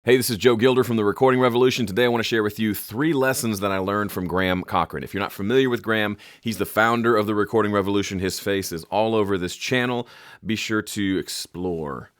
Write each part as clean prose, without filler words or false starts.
Hey, this is Joe Gilder from the Recording Revolution. Today I want to share with you 3 lessons that I learned from Graham Cochrane. If you're not familiar with Graham, he's the founder of the Recording Revolution. His face is all over this channel. Be sure to explore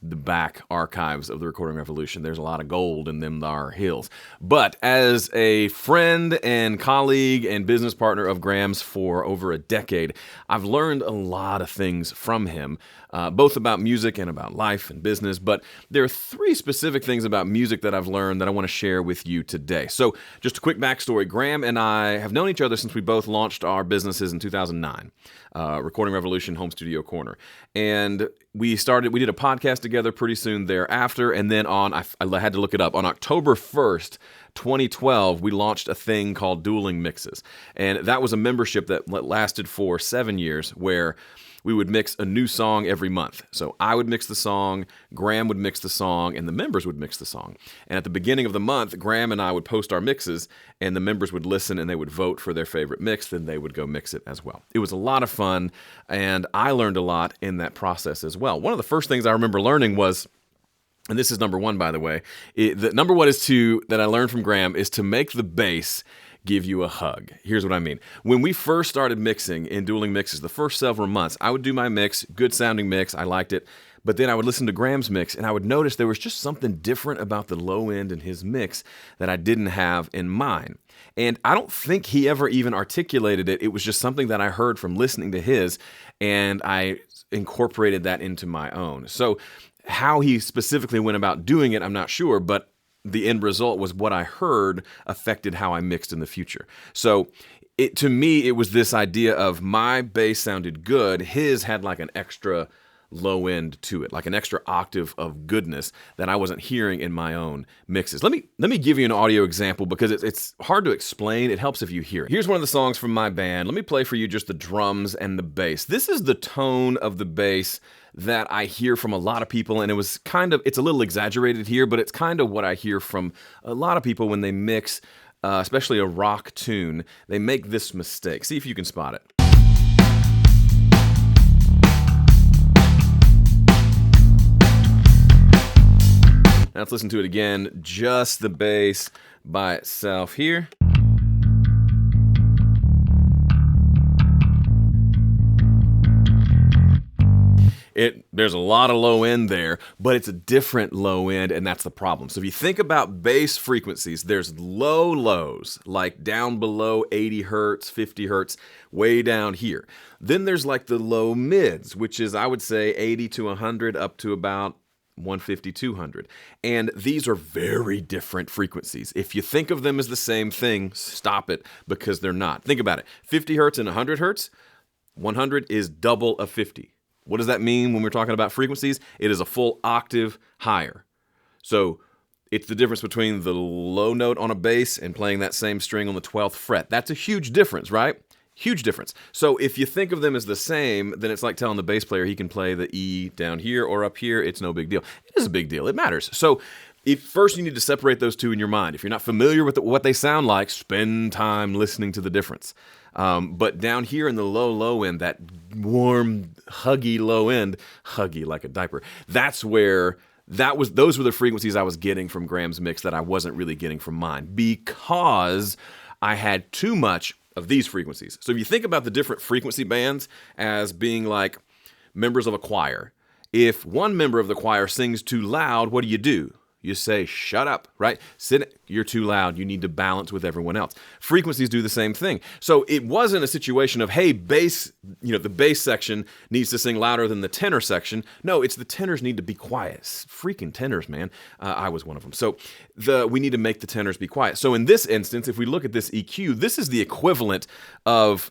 the back archives of the Recording Revolution. There's a lot of gold in them thar hills. But as a friend and colleague and business partner of Graham's for over a decade, I've learned a lot of things from him, both about music and about life and business. But there are 3 specific things about music that I've learned that I want to share with you today. So just a quick backstory. Graham and I have known each other since we both launched our businesses in 2009, Recording Revolution, Home Studio Corner. And we did a podcast together pretty soon thereafter, and then I had to look it up, on October 1st, 2012, we launched a thing called Dueling Mixes. And that was a membership that lasted for 7 years, where we would mix a new song every month. So I would mix the song, Graham would mix the song, and the members would mix the song. And at the beginning of the month, Graham and I would post our mixes, and the members would listen and they would vote for their favorite mix, then they would go mix it as well. It was a lot of fun, and I learned a lot in that process as well. One of the first things I remember learning was, and this is number 1, by the way, the number 1 that I learned from Graham is to make the bass give you a hug. Here's what I mean. When we first started mixing in Dueling Mixes, the first several months, I would do my mix, good sounding mix, I liked it, but then I would listen to Graham's mix and I would notice there was just something different about the low end in his mix that I didn't have in mine. And I don't think he ever even articulated it. It was just something that I heard from listening to his, and I incorporated that into my own. So how he specifically went about doing it, I'm not sure, but the end result was what I heard affected how I mixed in the future. So to me, it was this idea of my bass sounded good. His had like an extra low end to it, like an extra octave of goodness that I wasn't hearing in my own mixes. Let me give you an audio example because it's hard to explain. It helps if you hear it. Here's one of the songs from my band. Let me play for you just the drums and the bass. This is the tone of the bass that I hear from a lot of people, and it's a little exaggerated here, but it's kind of what I hear from a lot of people when they mix, especially a rock tune. They make this mistake. See if you can spot it. Now let's listen to it again, just the bass by itself here. There's a lot of low end there, but it's a different low end, and that's the problem. So if you think about bass frequencies, there's low lows, like down below 80 hertz, 50 hertz, way down here. Then there's like the low mids, which is, I would say, 80 to 100 up to about 150, 200. And these are very different frequencies. If you think of them as the same thing, stop it, because they're not. Think about it. 50 hertz and 100 hertz, 100 is double of 50. What does that mean when we're talking about frequencies? It is a full octave higher. So it's the difference between the low note on a bass and playing that same string on the 12th fret. That's a huge difference, right? Huge difference. So if you think of them as the same, then it's like telling the bass player he can play the E down here or up here. It's no big deal. It is a big deal. It matters. So first you need to separate those two in your mind. If you're not familiar with what they sound like, spend time listening to the difference. But down here in the low end, that warm, huggy low end, huggy like a diaper, those were the frequencies I was getting from Graham's mix that I wasn't really getting from mine, because I had too much of these frequencies. So if you think about the different frequency bands as being like members of a choir, if one member of the choir sings too loud, what do? You say, shut up, right? You're too loud. You need to balance with everyone else. Frequencies do the same thing. So it wasn't a situation of, hey, bass, the bass section needs to sing louder than the tenor section. No, it's the tenors need to be quiet. Freaking tenors, man. I was one of them. So we need to make the tenors be quiet. So in this instance, if we look at this EQ, this is the equivalent of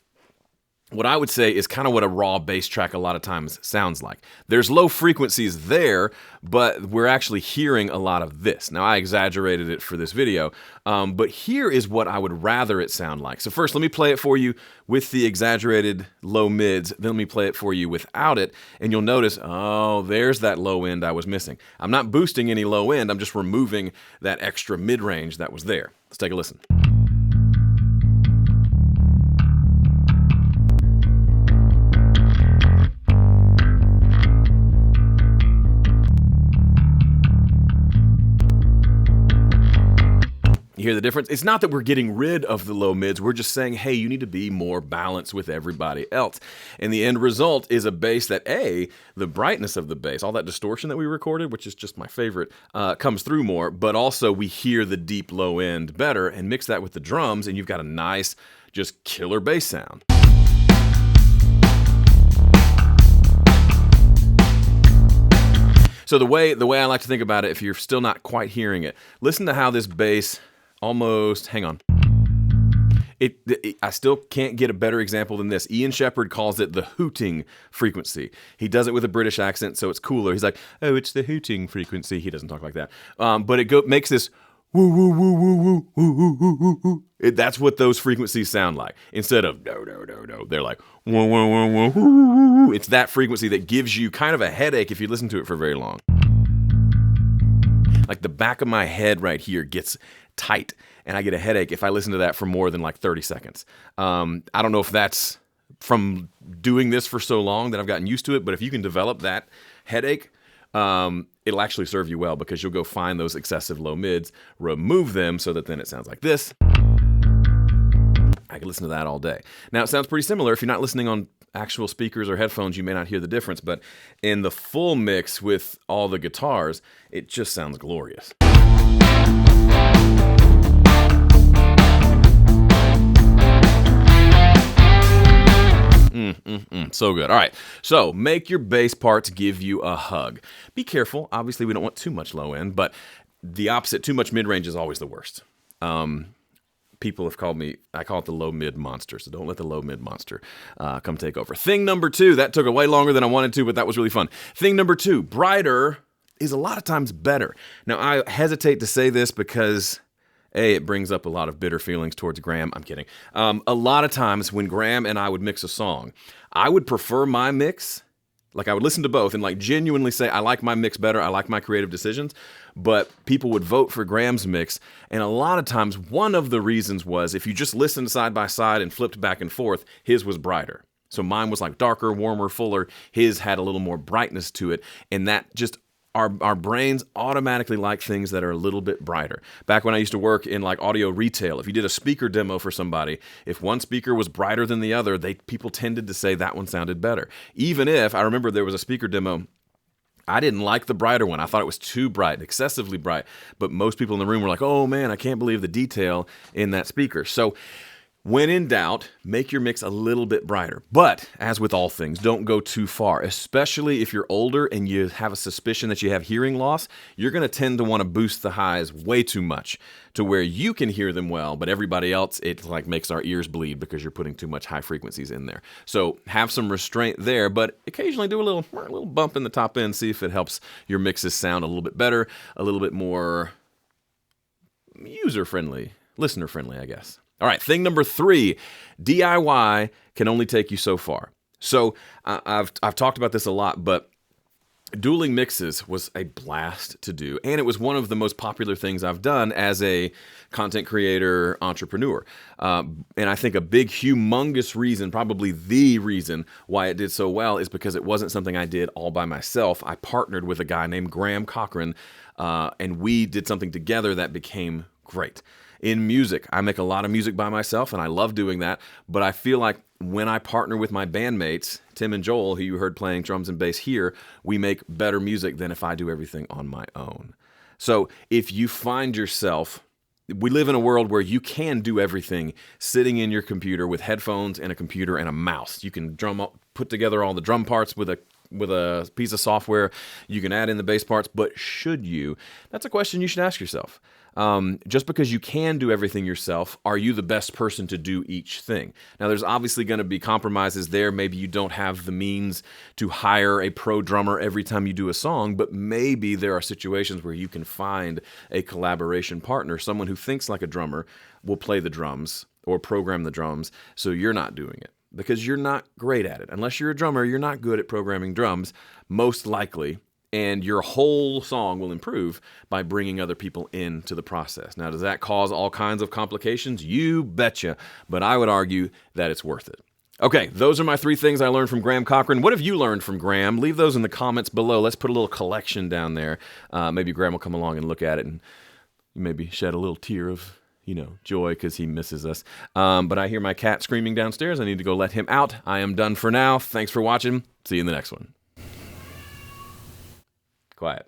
what I would say is kind of what a raw bass track a lot of times sounds like. There's low frequencies there, but we're actually hearing a lot of this. Now, I exaggerated it for this video, but here is what I would rather it sound like. So first, let me play it for you with the exaggerated low mids, then let me play it for you without it, and you'll notice, oh, there's that low end I was missing. I'm not boosting any low end, I'm just removing that extra mid-range that was there. Let's take a listen. You hear the difference? It's not that we're getting rid of the low mids. We're just saying, hey, you need to be more balanced with everybody else. And the end result is a bass that, the brightness of the bass, all that distortion that we recorded, which is just my favorite, comes through more, but also we hear the deep low end better, and mix that with the drums, and you've got a nice, just killer bass sound. So the way I like to think about it, if you're still not quite hearing it, listen to how this bass almost, hang on. I still can't get a better example than this. Ian Shepherd calls it the hooting frequency. He does it with a British accent, so it's cooler. He's like, oh, it's the hooting frequency. He doesn't talk like that. But it makes this woo, woo, woo, woo, woo, woo, woo, woo, woo. That's what those frequencies sound like. Instead of no, no, no, no, they're like woo, woo, woo, woo, woo, woo. It's that frequency that gives you kind of a headache if you listen to it for very long. Like the back of my head right here gets tight, and I get a headache if I listen to that for more than like 30 seconds. I don't know if that's from doing this for so long that I've gotten used to it, but if you can develop that headache, it'll actually serve you well, because you'll go find those excessive low mids, remove them so that then it sounds like this. I can listen to that all day. Now, it sounds pretty similar. If you're not listening on actual speakers or headphones, you may not hear the difference, but in the full mix with all the guitars, it just sounds glorious. So good. All right. So make your bass parts give you a hug. Be careful. Obviously, we don't want too much low end, but the opposite, too much mid-range, is always the worst. People have called me, I call it the low mid monster. So don't let the low mid monster come take over. Thing number 2, that took way longer than I wanted to, but that was really fun. Thing number 2, brighter is a lot of times better. Now, I hesitate to say this because it brings up a lot of bitter feelings towards Graham. I'm kidding. A lot of times when Graham and I would mix a song, I would prefer my mix. Like, I would listen to both and like genuinely say, I like my mix better. I like my creative decisions. But people would vote for Graham's mix. And a lot of times, one of the reasons was if you just listened side by side and flipped back and forth, his was brighter. So mine was like darker, warmer, fuller. His had a little more brightness to it. And that just, our brains automatically like things that are a little bit brighter. Back when I used to work in like audio retail, if you did a speaker demo for somebody, if one speaker was brighter than the other, people tended to say that one sounded better. Even if, I remember there was a speaker demo, I didn't like the brighter one. I thought it was too bright, excessively bright. But most people in the room were like, oh man, I can't believe the detail in that speaker. So when in doubt, make your mix a little bit brighter. But, as with all things, don't go too far. Especially if you're older and you have a suspicion that you have hearing loss, you're going to tend to want to boost the highs way too much to where you can hear them well, but everybody else, it like makes our ears bleed because you're putting too much high frequencies in there. So have some restraint there, but occasionally do a little bump in the top end, see if it helps your mixes sound a little bit better, a little bit more user-friendly, listener-friendly, I guess. All right, thing number 3, DIY can only take you so far. So I've talked about this a lot, but dueling mixes was a blast to do, and it was one of the most popular things I've done as a content creator, entrepreneur. And I think a big, humongous reason, probably the reason why it did so well, is because it wasn't something I did all by myself. I partnered with a guy named Cochrane, and we did something together that became great. In music, I make a lot of music by myself, and I love doing that, but I feel like when I partner with my bandmates, Tim and Joel, who you heard playing drums and bass here, we make better music than if I do everything on my own. So if you find yourself, we live in a world where you can do everything sitting in your computer with headphones and a computer and a mouse. You can put together all the drum parts with a piece of software. You can add in the bass parts, but should you? That's a question you should ask yourself. Just because you can do everything yourself, are you the best person to do each thing? Now, there's obviously going to be compromises there. Maybe you don't have the means to hire a pro drummer every time you do a song, but maybe there are situations where you can find a collaboration partner, someone who thinks like a drummer, will play the drums or program the drums, so you're not doing it because you're not great at it. Unless you're a drummer, you're not good at programming drums, most likely. And your whole song will improve by bringing other people into the process. Now, does that cause all kinds of complications? You betcha. But I would argue that it's worth it. Okay, those are my 3 things I learned from Graham Cochrane. What have you learned from Graham? Leave those in the comments below. Let's put a little collection down there. Maybe Graham will come along and look at it and maybe shed a little tear of joy because he misses us. But I hear my cat screaming downstairs. I need to go let him out. I am done for now. Thanks for watching. See you in the next one. Quiet.